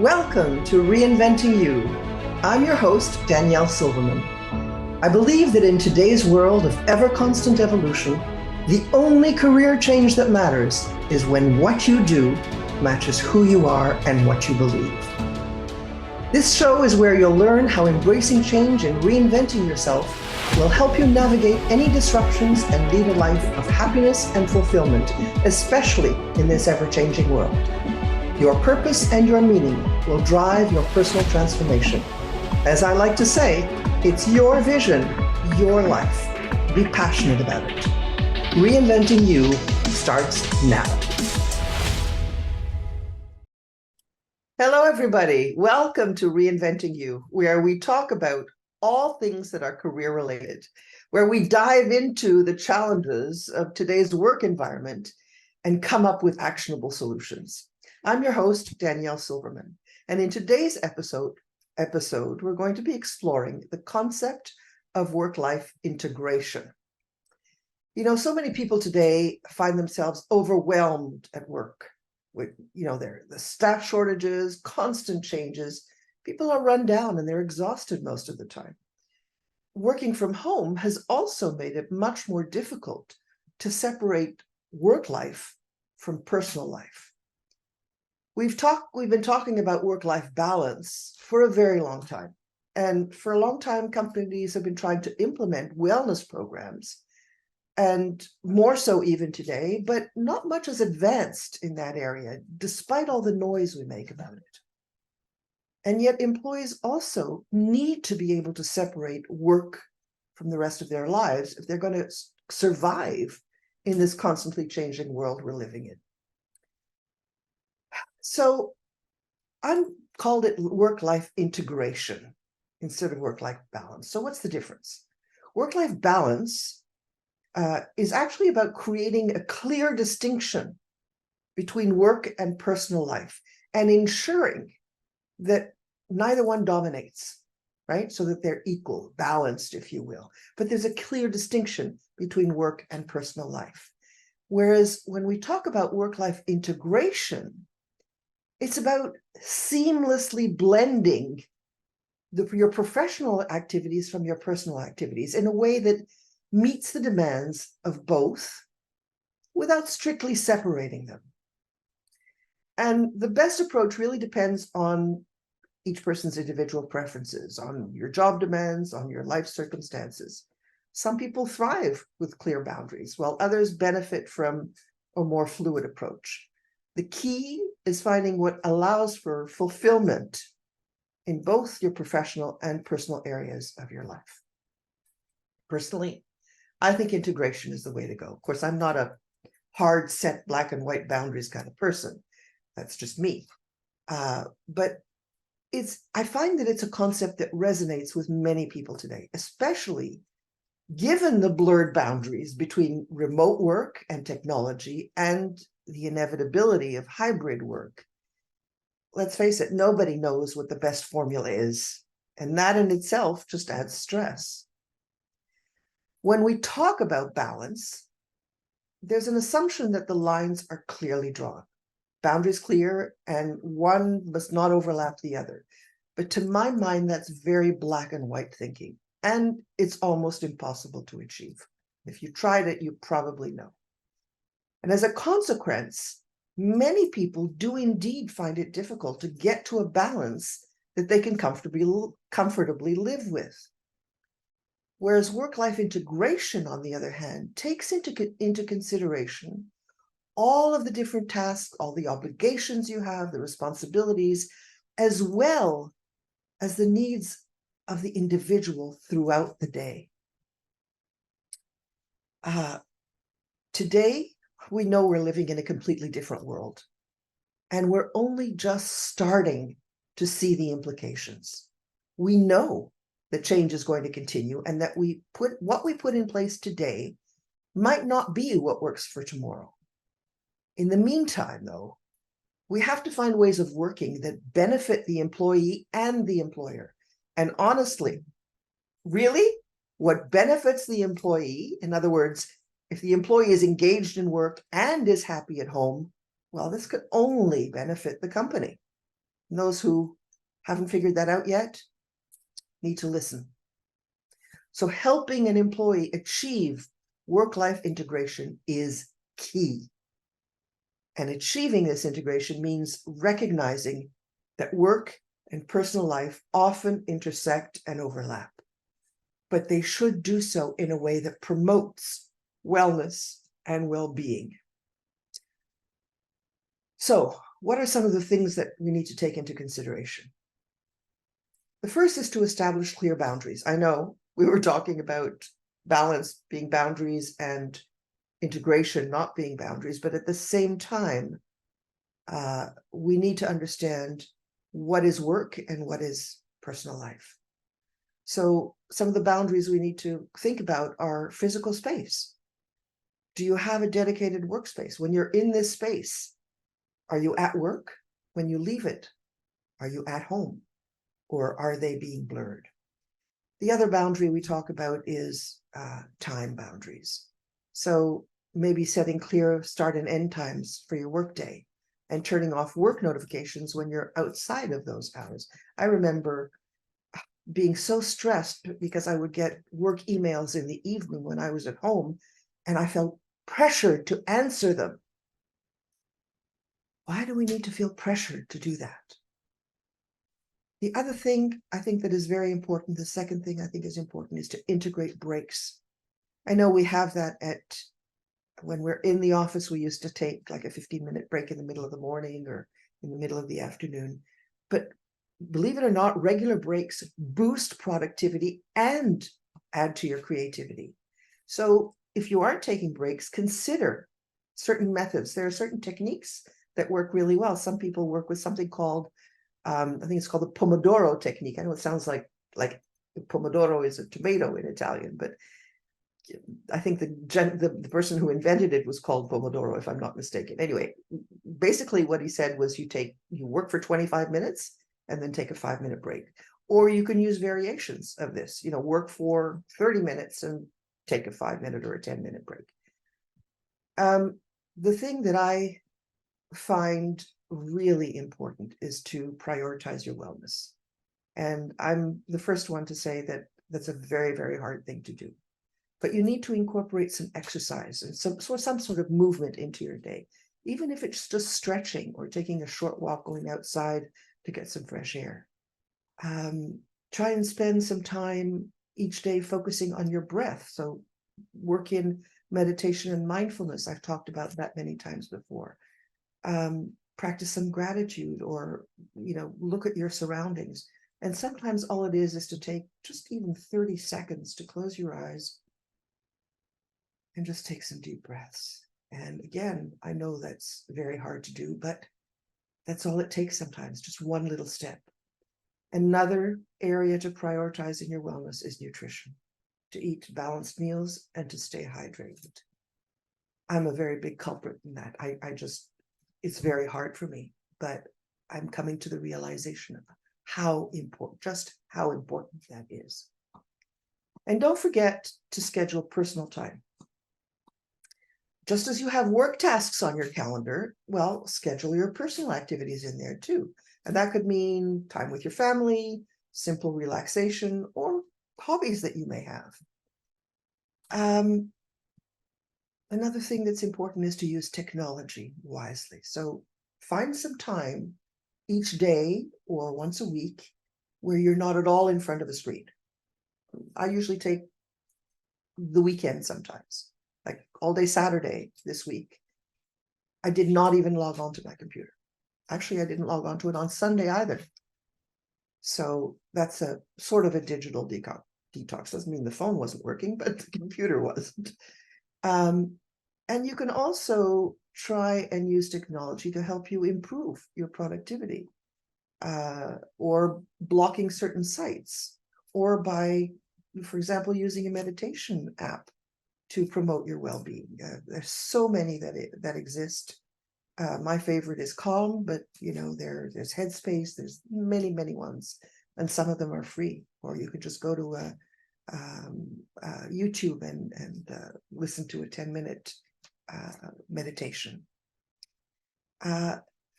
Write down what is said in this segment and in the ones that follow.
Welcome to Reinventing-U. I'm your host, Danielle Silverman. I believe that in today's world of ever-constant evolution, the only career change that matters is when what you do matches who you are and what you believe. This show is where you'll learn how embracing change and reinventing yourself will help you navigate any disruptions and lead a life of happiness and fulfillment, especially in this ever-changing world. Your purpose and your meaning will drive your personal transformation. As I like to say, it's your vision, your life. Be passionate about it. Reinventing-U starts now. Hello, everybody. Welcome to Reinventing-U, where we talk about all things that are career related, where we dive into the challenges of today's work environment and come up with actionable solutions. I'm your host, Danielle Silverman, and in today's episode, we're going to be exploring the concept of work-life integration. You know, so many people today find themselves overwhelmed at work with, the staff shortages, constant changes. People are run down and they're exhausted most of the time. Working from home has also made it much more difficult to separate work life from personal life. We've been talking about work-life balance for a very long time. And for a long time, companies have been trying to implement wellness programs, and more so even today, but not much has advanced in that area, despite all the noise we make about it. And yet employees also need to be able to separate work from the rest of their lives if they're going to survive in this constantly changing world we're living in. So I called it work-life integration instead of work-life balance. So what's the difference? Work-life balance is actually about creating a clear distinction between work and personal life and ensuring that neither one dominates, right? So that they're equal, balanced, if you will. But there's a clear distinction between work and personal life. Whereas when we talk about work-life integration, it's about seamlessly blending your professional activities from your personal activities in a way that meets the demands of both without strictly separating them. And the best approach really depends on each person's individual preferences, on your job demands, on your life circumstances. Some people thrive with clear boundaries, while others benefit from a more fluid approach. The key is finding what allows for fulfillment in both your professional and personal areas of your life. Personally, I think integration is the way to go. Of course, I'm not a hard set black and white boundaries kind of person. That's just me. But I find that it's a concept that resonates with many people today, especially given the blurred boundaries between remote work and technology and the inevitability of hybrid work. Let's face it, nobody knows what the best formula is, and that in itself just adds stress. When we talk about balance, there's an assumption that the lines are clearly drawn, boundaries clear, and one must not overlap the other. But to my mind, that's very black and white thinking, and it's almost impossible to achieve. If you tried it, you probably know. And as a consequence, many people do indeed find it difficult to get to a balance that they can comfortably live with. Whereas work-life integration, on the other hand, takes into consideration all of the different tasks, all the obligations you have, the responsibilities, as well as the needs of the individual throughout the day. Today, we know we're living in a completely different world, and we're only just starting to see the implications. We know that change is going to continue, and that what we put in place today might not be what works for tomorrow. In the meantime, though, we have to find ways of working that benefit the employee and the employer. And honestly, really, what benefits the employee, in other words, if the employee is engaged in work and is happy at home, well, this could only benefit the company. And those who haven't figured that out yet need to listen. So helping an employee achieve work-life integration is key. And achieving this integration means recognizing that work and personal life often intersect and overlap, but they should do so in a way that promotes wellness and well-being. So, what are some of the things that we need to take into consideration? The first is to establish clear boundaries. I know we were talking about balance being boundaries and integration not being boundaries, but at the same time, we need to understand what is work and what is personal life. So some of the boundaries we need to think about are physical space. Do you have a dedicated workspace? When you're in this space, are you at work? When you leave it, are you at home? Or are they being blurred? The other boundary we talk about is time boundaries. So maybe setting clear start and end times for your workday and turning off work notifications when you're outside of those hours. I remember being so stressed because I would get work emails in the evening when I was at home, and I felt pressured to answer them. Why do we need to feel pressured to do that? The other thing I think that is very important, the second thing I think is important, is to integrate breaks. I know we have that when we're in the office, we used to take like a 15-minute break in the middle of the morning or in the middle of the afternoon. But believe it or not, regular breaks boost productivity and add to your creativity. So if you aren't taking breaks, consider certain methods. There are certain techniques that work really well. Some people work with something called, I think it's called the Pomodoro technique. I know it sounds like Pomodoro is a tomato in Italian, but I think the person who invented it was called Pomodoro, if I'm not mistaken. Anyway, basically what he said was you work for 25 minutes and then take a 5-minute break. Or you can use variations of this, work for 30 minutes and take a 5-minute or a 10-minute break. The thing that I find really important is to prioritize your wellness. And I'm the first one to say that that's a very, very hard thing to do. But you need to incorporate some exercise and some sort of movement into your day, even if it's just stretching or taking a short walk, going outside to get some fresh air. Try and spend some time each day focusing on your breath. So work in meditation and mindfulness. I've talked about that many times before. Practice some gratitude, or look at your surroundings. And sometimes all it is to take just even 30 seconds to close your eyes and just take some deep breaths. And again, I know that's very hard to do, but that's all it takes sometimes, just one little step. Another area to prioritize in your wellness is nutrition, to eat balanced meals and to stay hydrated. I'm a very big culprit in that. It's very hard for me, but I'm coming to the realization of how important that is. And don't forget to schedule personal time. Just as you have work tasks on your calendar, well, schedule your personal activities in there too. And that could mean time with your family, simple relaxation, or hobbies that you may have. Another thing that's important is to use technology wisely. So find some time each day or once a week where you're not at all in front of a screen. I usually take the weekend sometimes, like all day Saturday this week. I did not even log on to my computer. Actually, I didn't log on to it on Sunday either. So that's a sort of a digital detox. Doesn't mean the phone wasn't working, but the computer wasn't. And you can also try and use technology to help you improve your productivity, or blocking certain sites, or by, for example, using a meditation app to promote your well-being. There's so many that exist. My favorite is Calm, but there's Headspace. There's many, many ones, and some of them are free. Or you can just go to YouTube and listen to a 10-minute meditation.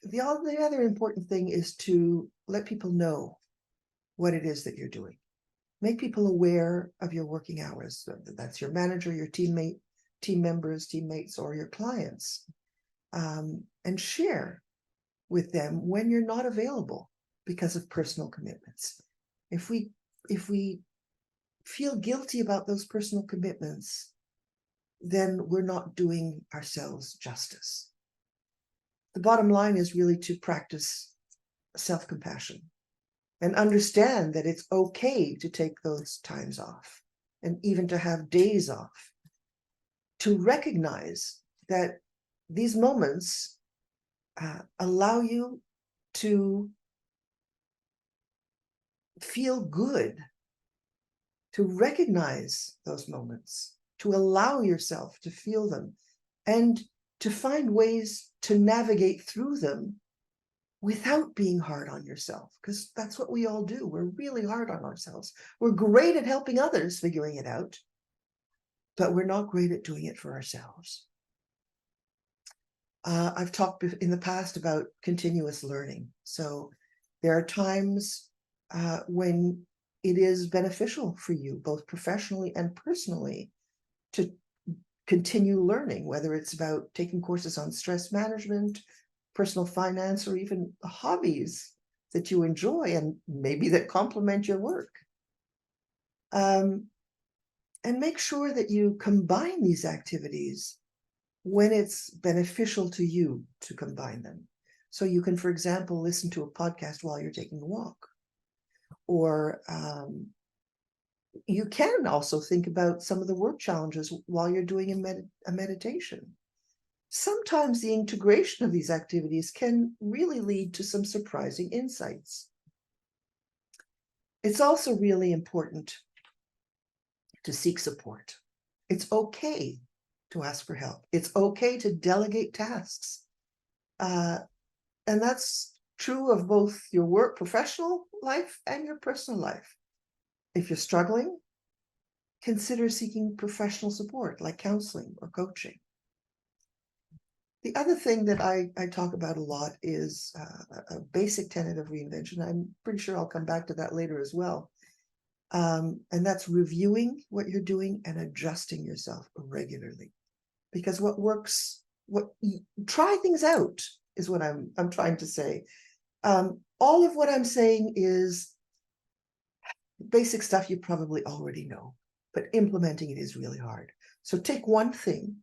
the other important thing is to let people know what it is that you're doing. Make people aware of your working hours. That's your manager, your team members, teammates, or your clients. And share with them when you're not available because of personal commitments. If we feel guilty about those personal commitments, then we're not doing ourselves justice. The bottom line is really to practice self-compassion and understand that it's okay to take those times off and even to have days off, to recognize that these moments allow you to feel good, to recognize those moments, to allow yourself to feel them, and to find ways to navigate through them without being hard on yourself, because that's what we all do. We're really hard on ourselves. We're great at helping others figuring it out, but we're not great at doing it for ourselves. I've talked in the past about continuous learning. So there are times when it is beneficial for you, both professionally and personally, to continue learning, whether it's about taking courses on stress management, personal finance, or even hobbies that you enjoy and maybe that complement your work. And make sure that you combine these activities when it's beneficial to you to combine them. So you can, for example, listen to a podcast while you're taking a walk. Or you can also think about some of the work challenges while you're doing a meditation. Sometimes the integration of these activities can really lead to some surprising insights. It's also really important to seek support. It's okay to ask for help. It's okay to delegate tasks. And that's true of both your work, professional life, and your personal life. If you're struggling, consider seeking professional support like counseling or coaching. The other thing that I talk about a lot is a basic tenet of reinvention. I'm pretty sure I'll come back to that later as well. And that's reviewing what you're doing and adjusting yourself regularly. Because what works, try things out is what I'm trying to say. All of what I'm saying is basic stuff you probably already know, but implementing it is really hard. So take one thing,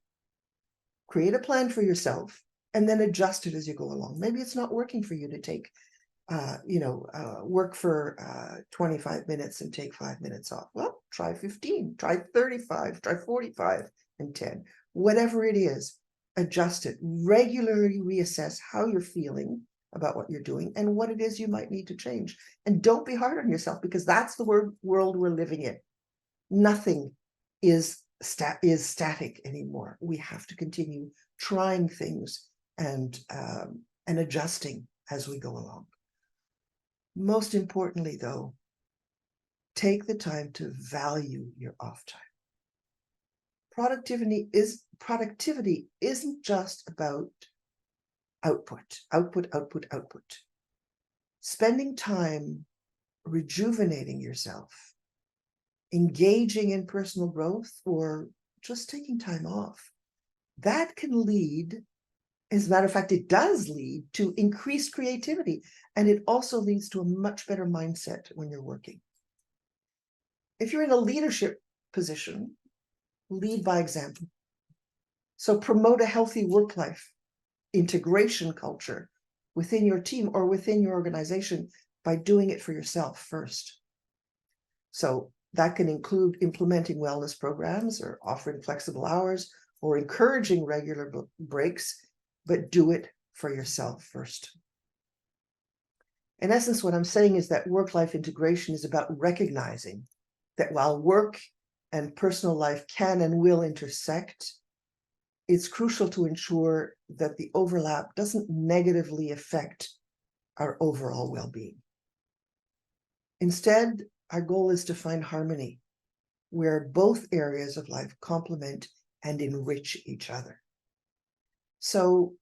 create a plan for yourself, and then adjust it as you go along. Maybe it's not working for you to take, work for 25 minutes and take 5 minutes off. Well, try 15, try 35, try 45 and 10. Whatever it is, adjust it. Regularly reassess how you're feeling about what you're doing and what it is you might need to change. And don't be hard on yourself, because that's the world we're living in. Nothing is static anymore. We have to continue trying things and adjusting as we go along. Most importantly, though, take the time to value your off time. Productivity isn't just about output. Spending time rejuvenating yourself, engaging in personal growth, or just taking time off, that can lead, as a matter of fact, it does lead to increased creativity, and it also leads to a much better mindset when you're working. If you're in a leadership position, lead by example. So promote a healthy work-life integration culture within your team or within your organization by doing it for yourself first. So that can include implementing wellness programs or offering flexible hours or encouraging regular breaks, but do it for yourself first. In essence, what I'm saying is that work-life integration is about recognizing that while work and personal life can and will intersect, it's crucial to ensure that the overlap doesn't negatively affect our overall well-being. Instead, our goal is to find harmony where both areas of life complement and enrich each other. So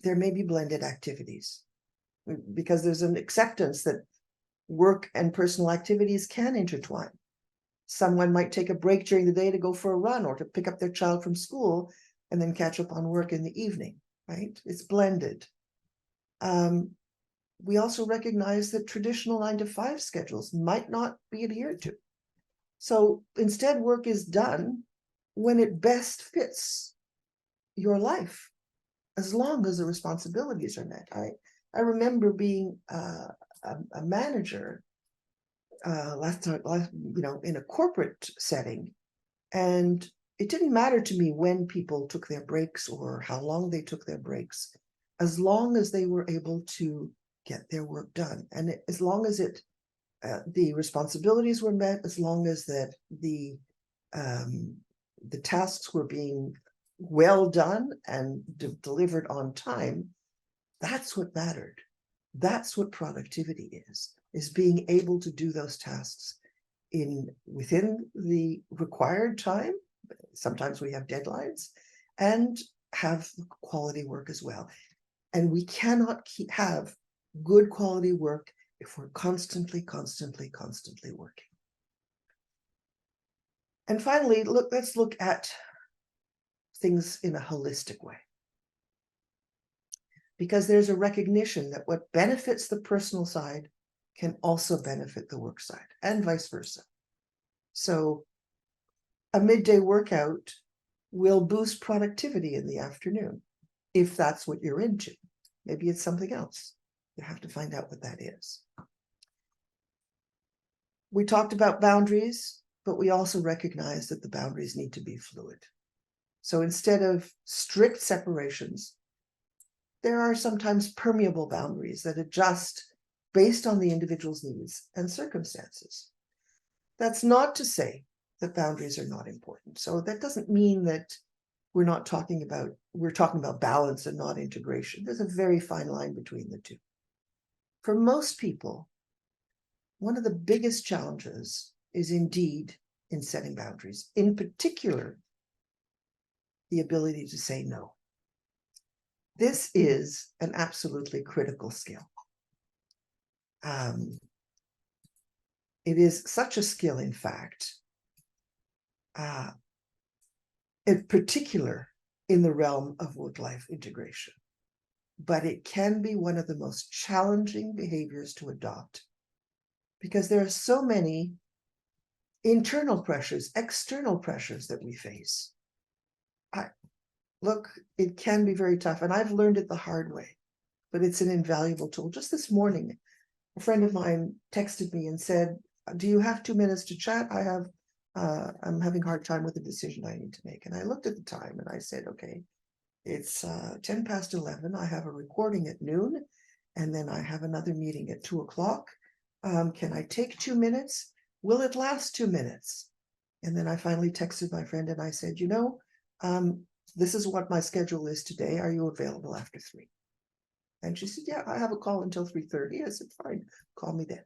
there may be blended activities because there's an acceptance that work and personal activities can intertwine. Someone might take a break during the day to go for a run or to pick up their child from school and then catch up on work in the evening, right? It's blended. We also recognize that traditional 9-to-5 schedules might not be adhered to. So instead, work is done when it best fits your life, as long as the responsibilities are met. I remember being a manager in a corporate setting, and it didn't matter to me when people took their breaks or how long they took their breaks, as long as they were able to get their work done, and as long as the responsibilities were met, as long as that the tasks were being well done and delivered on time. That's what mattered. That's what productivity is being able to do those tasks within the required time. Sometimes we have deadlines, and have quality work as well. And we cannot have good quality work if we're constantly working. And finally, let's look at things in a holistic way. Because there's a recognition that what benefits the personal side can also benefit the work side, and vice versa. So a midday workout will boost productivity in the afternoon, if that's what you're into. Maybe it's something else. You have to find out what that is. We talked about boundaries, but we also recognize that the boundaries need to be fluid. So instead of strict separations, there are sometimes permeable boundaries that adjust based on the individual's needs and circumstances. That's not to say that boundaries are not important. So that doesn't mean that we're talking about balance and not integration. There's a very fine line between the two. For most people, one of the biggest challenges is indeed in setting boundaries, in particular, the ability to say no. This is an absolutely critical skill. It is such a skill, in fact, in particular in the realm of work-life integration. But it can be one of the most challenging behaviors to adopt, because there are so many internal pressures, external pressures that we face. Look, it can be very tough, and I've learned it the hard way, but it's an invaluable tool. Just this morning, a friend of mine texted me and said, "Do you have 2 minutes to chat? I'm having a hard time with a decision I need to make." And I looked at the time and I said, okay, it's 10 past 11. I have a recording at noon, and then I have another meeting at 2 o'clock. Can I take 2 minutes? Will it last 2 minutes? And then I finally texted my friend and I said, this is what my schedule is today. Are you available after 3? And she said, yeah, I have a call until 3:30. I said, fine, call me then.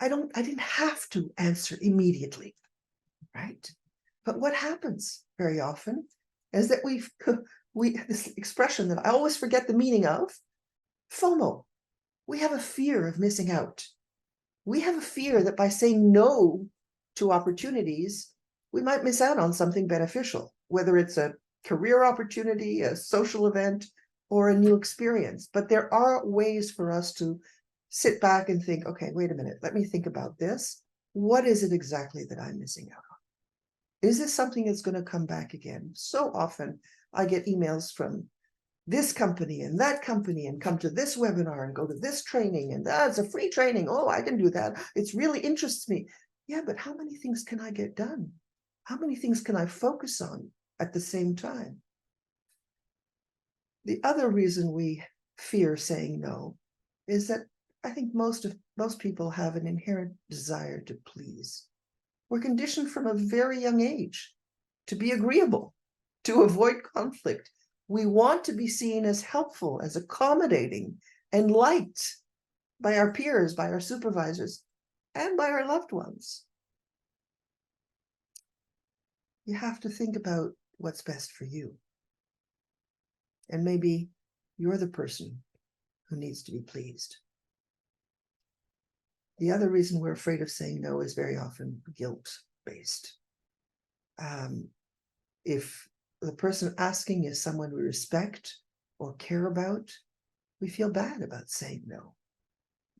I didn't have to answer immediately, right? But what happens very often is that this expression that I always forget the meaning of, FOMO. We have a fear of missing out. We have a fear that by saying no to opportunities, we might miss out on something beneficial, whether it's a career opportunity, a social event, or a new experience. But there are ways for us to sit back and think, okay, wait a minute, let me think about this. What is it exactly that I'm missing out on? Is this something that's going to come back again? So often I get emails from this company and that company, and come to this webinar and go to this training, and it's a free training. Oh, I can do that. It really interests me. Yeah, but how many things can I get done? How many things can I focus on at the same time? The other reason we fear saying no is that I think most people have an inherent desire to please. We're conditioned from a very young age to be agreeable, to avoid conflict. We want to be seen as helpful, as accommodating, and liked by our peers, by our supervisors, and by our loved ones. You have to think about what's best for you. And maybe you're the person who needs to be pleased. The other reason we're afraid of saying no is very often guilt-based. If the person asking is someone we respect or care about, we feel bad about saying no.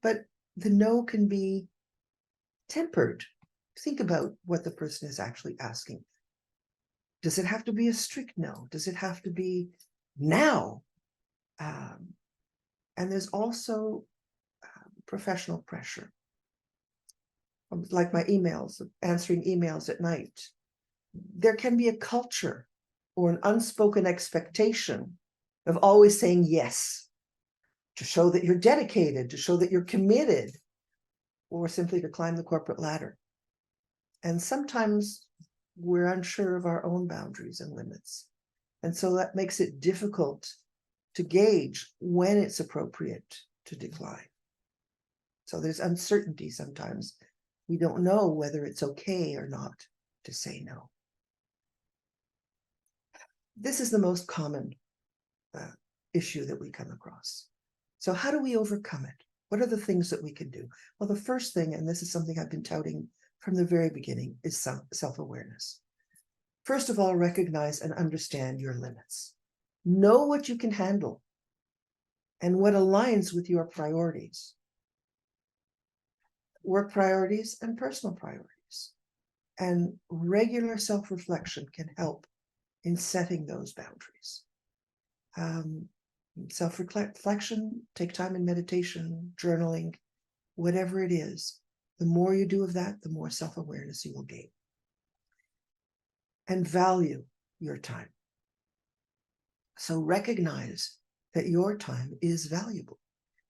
But the no can be tempered. Think about what the person is actually asking. Does it have to be a strict no? Does it have to be now? And there's also professional pressure. Like my emails, answering emails at night. There can be a culture or an unspoken expectation of always saying yes, to show that you're dedicated, to show that you're committed, or simply to climb the corporate ladder. And sometimes we're unsure of our own boundaries and limits. And so that makes it difficult to gauge when it's appropriate to decline. So there's uncertainty sometimes. We don't know whether it's okay or not to say no. This is the most common issue that we come across. So how do we overcome it? What are the things that we can do? Well, the first thing, and this is something I've been touting from the very beginning, is self-awareness. First of all, recognize and understand your limits. Know what you can handle and what aligns with your priorities. Work priorities and personal priorities. And regular self-reflection can help in setting those boundaries. Self-reflection, take time in meditation, journaling, whatever it is. The more you do of that, the more self-awareness you will gain. And value your time. So recognize that your time is valuable.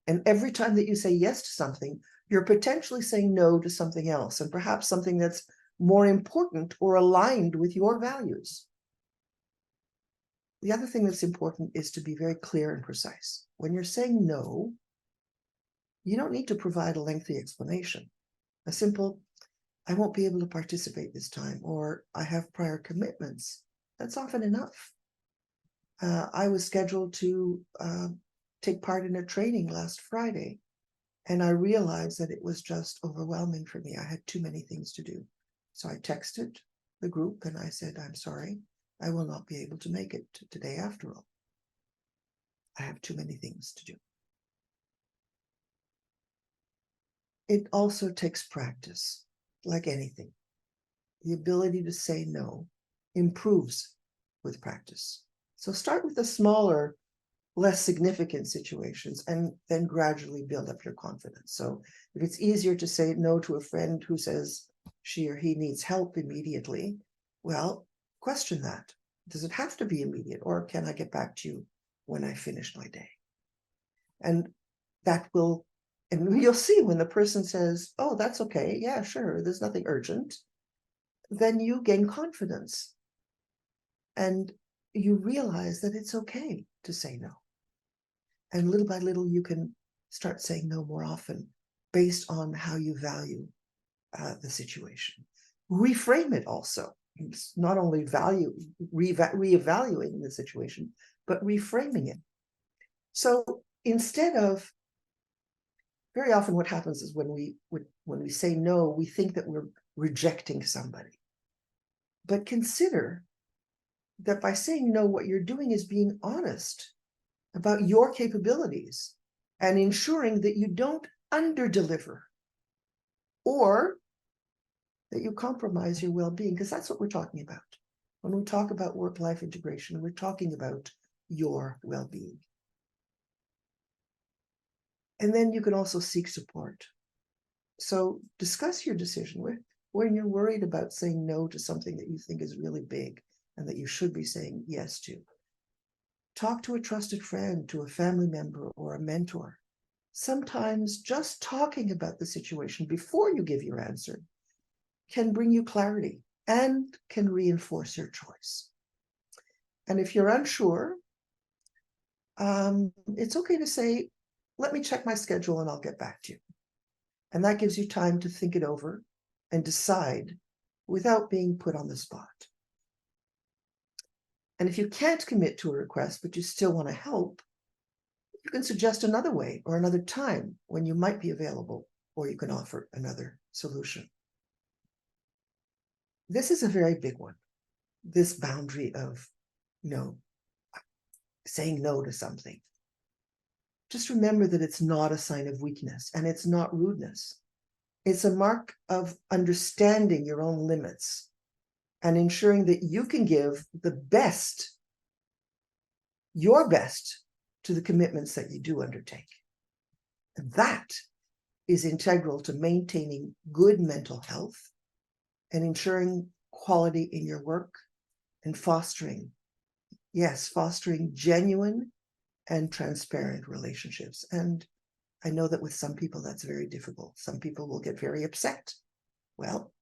And every time that you say yes to something, you're potentially saying no to something else, and perhaps something that's more important or aligned with your values. The other thing that's important is to be very clear and precise. When you're saying no, you don't need to provide a lengthy explanation. A simple, I won't be able to participate this time, or I have prior commitments. That's often enough. I was scheduled to take part in a training last Friday, and I realized that it was just overwhelming for me. I had too many things to do. So I texted the group and I said, I'm sorry, I will not be able to make it today after all. I have too many things to do. It also takes practice, like anything. The ability to say no improves with practice. So start with the smaller, less significant situations and then gradually build up your confidence. So if it's easier to say no to a friend who says she or he needs help immediately, well, question that. Does it have to be immediate, or can I get back to you when I finish my day? And that will, and you'll see when the person says, oh, that's okay, yeah, sure, there's nothing urgent, then you gain confidence and you realize that it's okay to say no. And little by little, you can start saying no more often based on how you value the situation. Reframe it also. It's not only reevaluating the situation, but reframing it. So instead of, very often what happens is when we say no, we think that we're rejecting somebody. But consider that by saying no, what you're doing is being honest about your capabilities and ensuring that you don't underdeliver or that you compromise your well-being, because that's what we're talking about. When we talk about work-life integration, we're talking about your well-being. And then you can also seek support. So discuss your decision when you're worried about saying no to something that you think is really big and that you should be saying yes to. Talk to a trusted friend, to a family member, or a mentor. Sometimes just talking about the situation before you give your answer can bring you clarity and can reinforce your choice. And if you're unsure, it's okay to say, let me check my schedule and I'll get back to you. And that gives you time to think it over and decide without being put on the spot. And if you can't commit to a request, but you still want to help, you can suggest another way or another time when you might be available, or you can offer another solution. This is a very big one, this boundary of, saying no to something. Just remember that it's not a sign of weakness and it's not rudeness. It's a mark of understanding your own limits and ensuring that you can give the best, your best, to the commitments that you do undertake. And that is integral to maintaining good mental health and ensuring quality in your work and fostering genuine and transparent relationships. And I know that with some people that's very difficult. Some people will get very upset. Well,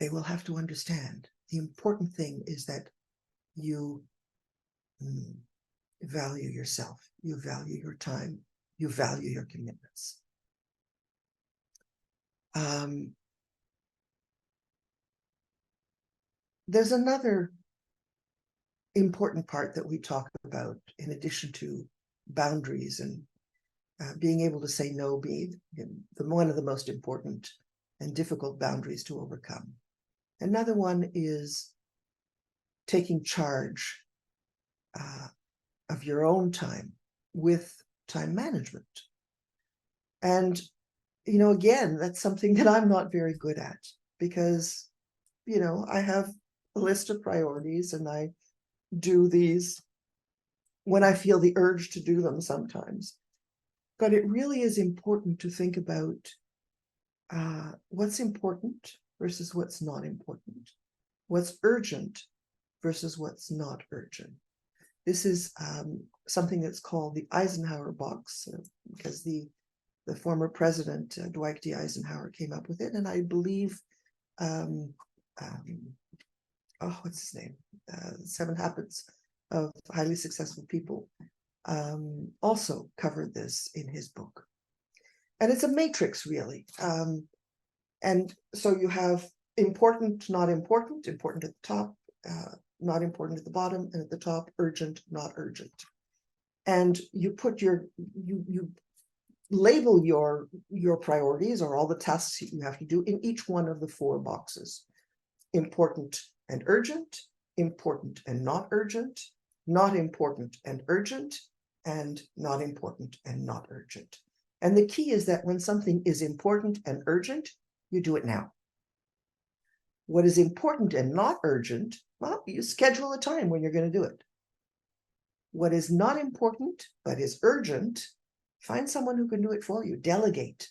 they will have to understand the important thing is that you value yourself, you value your time, you value your commitments. There's another important part that we talk about in addition to boundaries and being able to say no, being one of the most important and difficult boundaries to overcome. Another one is taking charge of your own time with time management. And, again, that's something that I'm not very good at because, I have a list of priorities and I do these when I feel the urge to do them sometimes. But it really is important to think about what's important versus what's not important, what's urgent versus what's not urgent. This is something that's called the Eisenhower box because the former president, Dwight D. Eisenhower, came up with it. And I believe, what's his name? 7 Habits of Highly Successful People also covered this in his book. And it's a matrix, really. And so you have important, not important, important at the top, not important at the bottom, and at the top, urgent, not urgent. And you put you label your priorities or all the tasks that you have to do in each one of the 4 boxes. Important and urgent, important and not urgent, not important and urgent, and not important and not urgent. And the key is that when something is important and urgent, you do it now. What is important and not urgent, well, you schedule a time when you're going to do it. What is not important but is urgent, find someone who can do it for you. Delegate.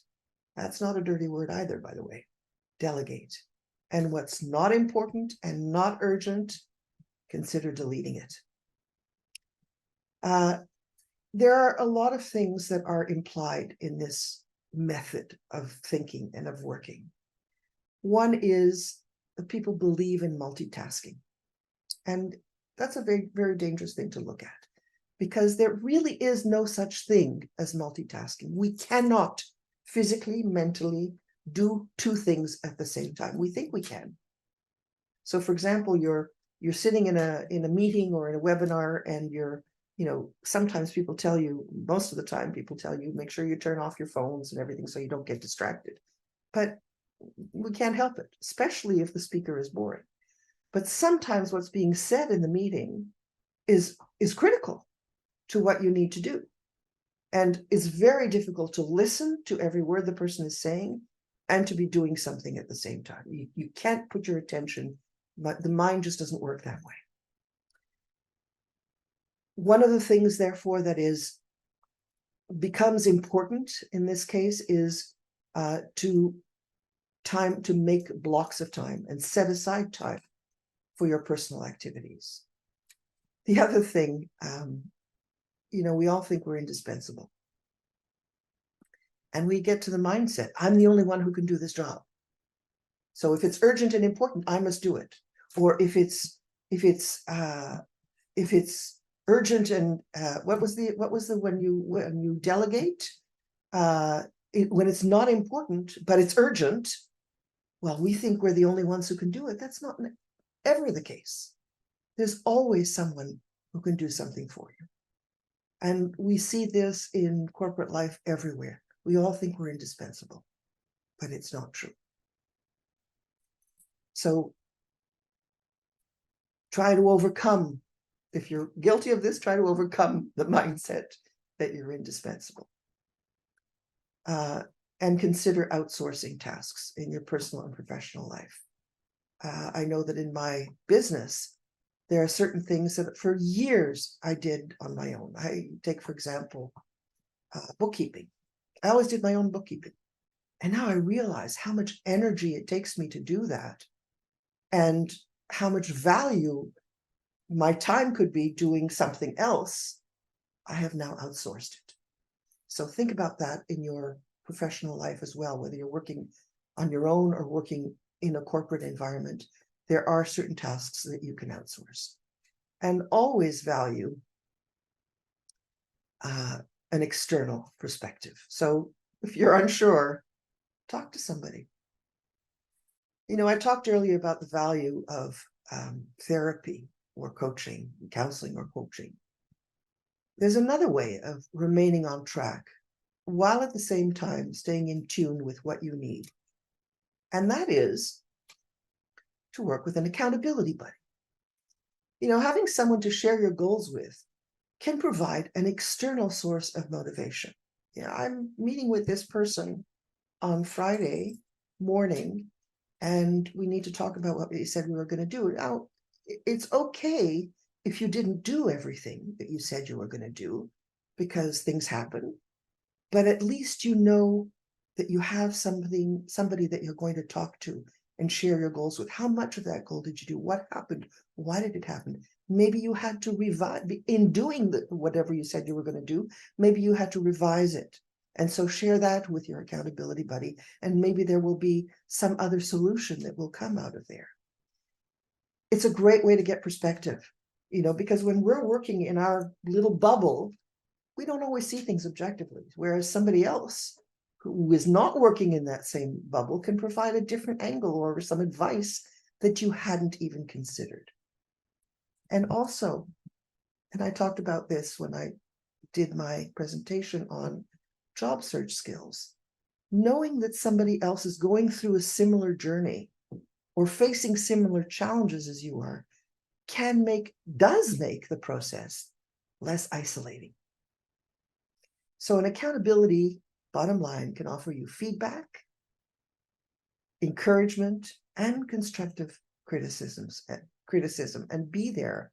That's not a dirty word either, by the way. Delegate. And what's not important and not urgent, consider deleting it. There are a lot of things that are implied in this method of thinking and of working. One is that people believe in multitasking. And that's a very, very dangerous thing to look at because there really is no such thing as multitasking. We cannot physically, mentally do 2 things at the same time. We think we can. So, for example, you're sitting in a meeting or in a webinar, and sometimes people tell you, most of the time people tell you, make sure you turn off your phones and everything so you don't get distracted. But we can't help it, especially if the speaker is boring. But sometimes what's being said in the meeting is critical to what you need to do. And it's very difficult to listen to every word the person is saying and to be doing something at the same time. You can't put your attention, but the mind just doesn't work that way. One of the things, therefore, that becomes important in this case is to make blocks of time and set aside time for your personal activities. The other thing, we all think we're indispensable. And we get to the mindset, I'm the only one who can do this job. So if it's urgent and important, I must do it. Or if it's urgent and what was the when you delegate, when it's not important but it's urgent, well, we think we're the only ones who can do it. That's not ever the case. There's always someone who can do something for you. And we see this in corporate life everywhere. We all think we're indispensable, but it's not true. So try to overcome, if you're guilty of this, try to overcome the mindset that you're indispensable. And consider outsourcing tasks in your personal and professional life. I know that in my business, there are certain things that for years I did on my own. I take, for example, bookkeeping. I always did my own bookkeeping. And now I realize how much energy it takes me to do that and how much value my time could be doing something else. I have now outsourced it. So think about that in your professional life as well, whether you're working on your own or working in a corporate environment. There are certain tasks that you can outsource, and always value an external perspective. So if you're unsure, talk to somebody. You know, I talked earlier about the value of therapy or coaching, counseling or coaching. There's another way of remaining on track while at the same time staying in tune with what you need. And that is to work with an accountability buddy. You know, having someone to share your goals with can provide an external source of motivation. You know, I'm meeting with this person on Friday morning, and we need to talk about what we said we were going to do. Now, it's okay if you didn't do everything that you said you were going to do, because things happen. But at least you know that you have somebody that you're going to talk to and share your goals with. How much of that goal did you do? What happened? Why did it happen? Maybe you had to revise in doing whatever you said you were going to do. Maybe you had to revise it. And so share that with your accountability buddy. And maybe there will be some other solution that will come out of there. It's a great way to get perspective, you know, because when we're working in our little bubble, we don't always see things objectively, whereas somebody else who is not working in that same bubble can provide a different angle or some advice that you hadn't even considered. And also, and I talked about this when I did my presentation on job search skills, knowing that somebody else is going through a similar journey or facing similar challenges as you are does make the process less isolating. So an accountability, bottom line, can offer you feedback, encouragement, and constructive criticism, and be there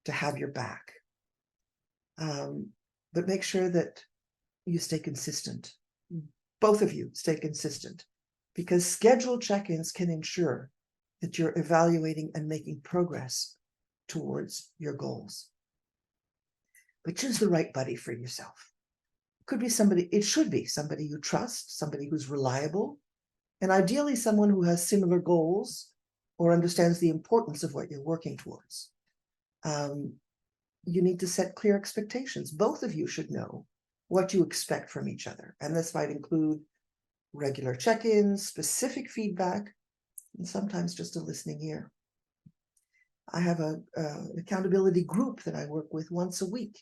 to have your back. But make sure that you stay consistent. Both of you stay consistent, because scheduled check-ins can ensure that you're evaluating and making progress towards your goals. But choose the right buddy for yourself. It should be somebody you trust, somebody who's reliable, and ideally someone who has similar goals or understands the importance of what you're working towards. You need to set clear expectations. Both of you should know what you expect from each other. And this might include regular check-ins, specific feedback, and sometimes just a listening ear. I have an accountability group that I work with once a week.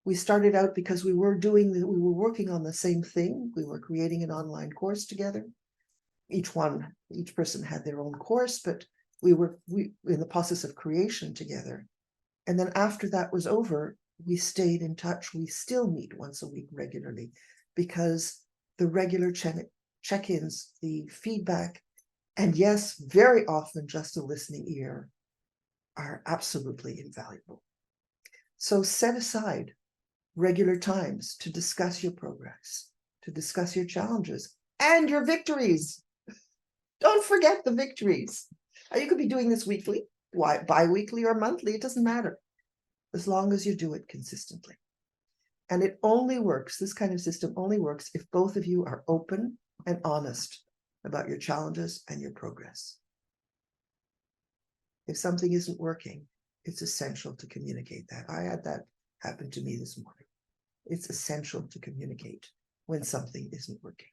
We started out because we were working on the same thing. We were creating an online course together. Each person had their own course, but we were in the process of creation together. And then after that was over, we stayed in touch. We still meet once a week regularly, because the regular check-ins, the feedback, and yes, very often just a listening ear, are absolutely invaluable. So set aside regular times to discuss your progress, to discuss your challenges and your victories. Don't forget the victories. You could be doing this weekly, bi-weekly or monthly, it doesn't matter, as long as you do it consistently. And it only works, this kind of system only works if both of you are open and honest about your challenges and your progress. If something isn't working, it's essential to communicate that. I had that happen to me this morning. It's essential to communicate when something isn't working.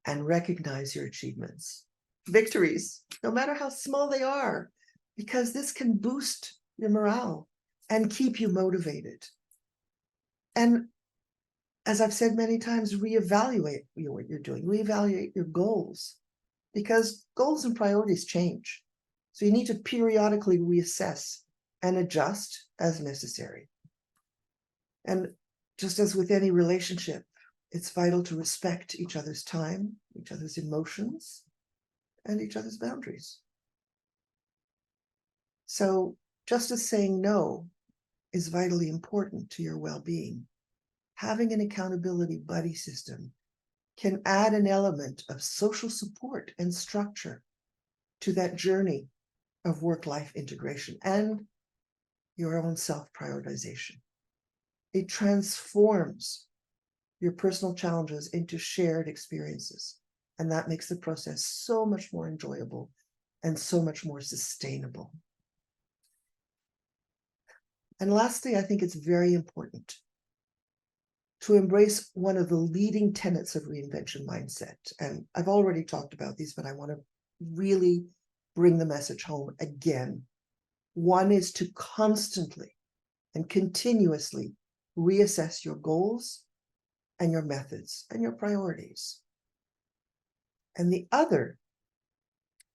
And recognize your achievements. victories, no matter how small they are, because this can boost your morale and keep you motivated. And as I've said many times, reevaluate what you're doing, reevaluate your goals, because goals and priorities change. So you need to periodically reassess and adjust as necessary. And just as with any relationship, it's vital to respect each other's time, each other's emotions, and each other's boundaries. So just as saying no is vitally important to your well-being, having an accountability buddy system can add an element of social support and structure to that journey of work-life integration and your own self-prioritization. It transforms your personal challenges into shared experiences, and that makes the process so much more enjoyable and so much more sustainable. And lastly, I think it's very important to embrace one of the leading tenets of reinvention mindset. And I've already talked about these, but I want to really bring the message home again. One is to constantly and continuously reassess your goals and your methods and your priorities. And the other,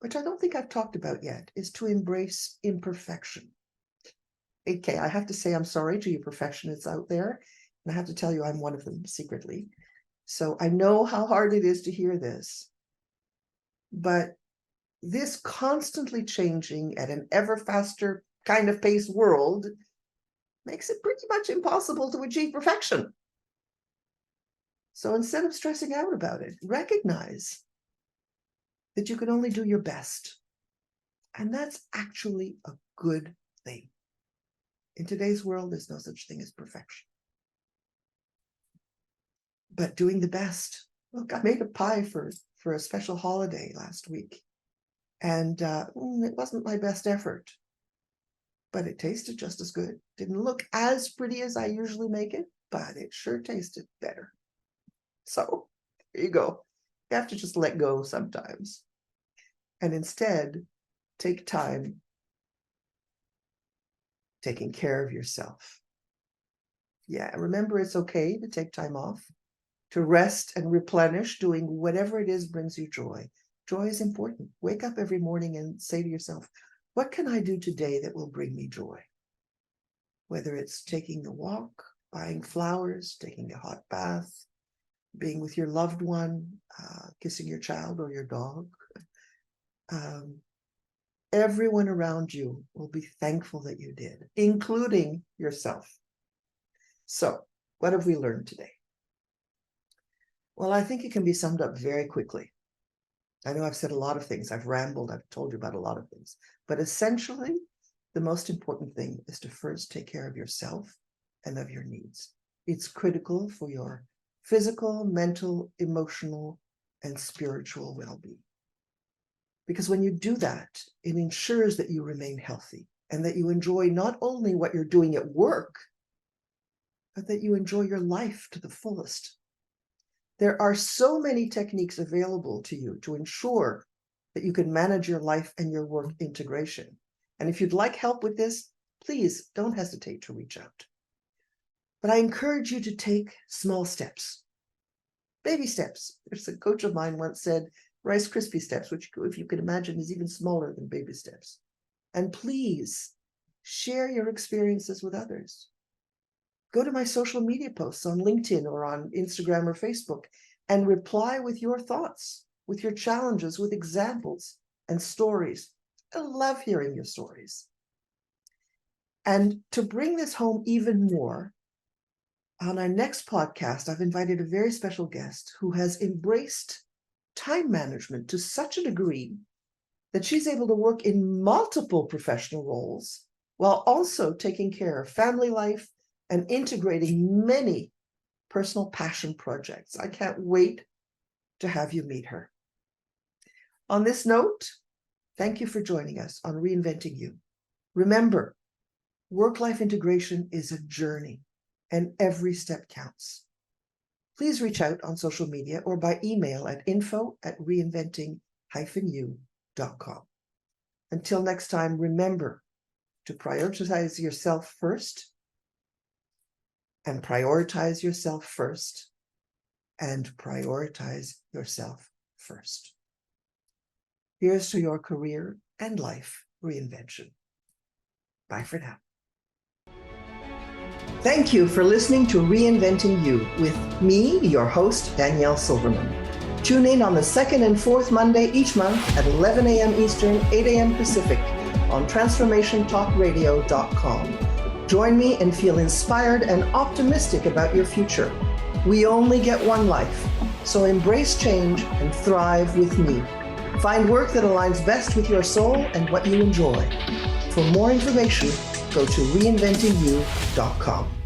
which I don't think I've talked about yet, is to embrace imperfection. Okay, I have to say I'm sorry to you perfectionists out there, and I have to tell you I'm one of them secretly. So I know how hard it is to hear this, but this constantly changing at an ever faster kind of pace world makes it pretty much impossible to achieve perfection. So instead of stressing out about it, recognize that you can only do your best. And that's actually a good thing. In today's world, there's no such thing as perfection. But doing the best. Look, I made a pie for a special holiday last week. And it wasn't my best effort. But it tasted just as good. Didn't look as pretty as I usually make it, but it sure tasted better. So here you go. You have to just let go sometimes. And instead, take time taking care of yourself. Yeah, remember it's okay to take time off, to rest and replenish, doing whatever it is brings you joy. Joy is important. Wake up every morning and say to yourself, what can I do today that will bring me joy? Whether it's taking the walk, buying flowers, taking a hot bath, being with your loved one, kissing your child or your dog. Everyone around you will be thankful that you did, including yourself. So, what have we learned today? Well, I think it can be summed up very quickly. I know I've said a lot of things. I've rambled. I've told you about a lot of things. But essentially, the most important thing is to first take care of yourself and of your needs. It's critical for your physical, mental, emotional, and spiritual well-being. Because when you do that, it ensures that you remain healthy and that you enjoy not only what you're doing at work, but that you enjoy your life to the fullest. There are so many techniques available to you to ensure that you can manage your life and your work integration. And if you'd like help with this, please don't hesitate to reach out. But I encourage you to take small steps, baby steps. There's a coach of mine once said, Rice Krispie steps, which if you can imagine is even smaller than baby steps. And please share your experiences with others. Go to my social media posts on LinkedIn or on Instagram or Facebook and reply with your thoughts, with your challenges, with examples and stories. I love hearing your stories. And to bring this home even more, on our next podcast, I've invited a very special guest who has embraced time management to such a degree that she's able to work in multiple professional roles while also taking care of family life and integrating many personal passion projects. I can't wait to have you meet her. On this note, thank you for joining us on Reinventing-U. Remember, work-life integration is a journey and every step counts. Please reach out on social media or by email at info@reinventing-u.com. redefine-u.com. Until next time, remember to prioritize yourself first, and prioritize yourself first, and prioritize yourself first. Here's to your career and life reinvention. Bye for now. Thank you for listening to Reinventing-U with me, your host, Danielle Silverman. Tune in on the second and fourth Monday each month at 11 a.m. Eastern, 8 a.m. Pacific on transformationtalkradio.com. Join me and feel inspired and optimistic about your future. We only get one life, so embrace change and thrive with me. Find work that aligns best with your soul and what you enjoy. For more information, go to reinventingu.com.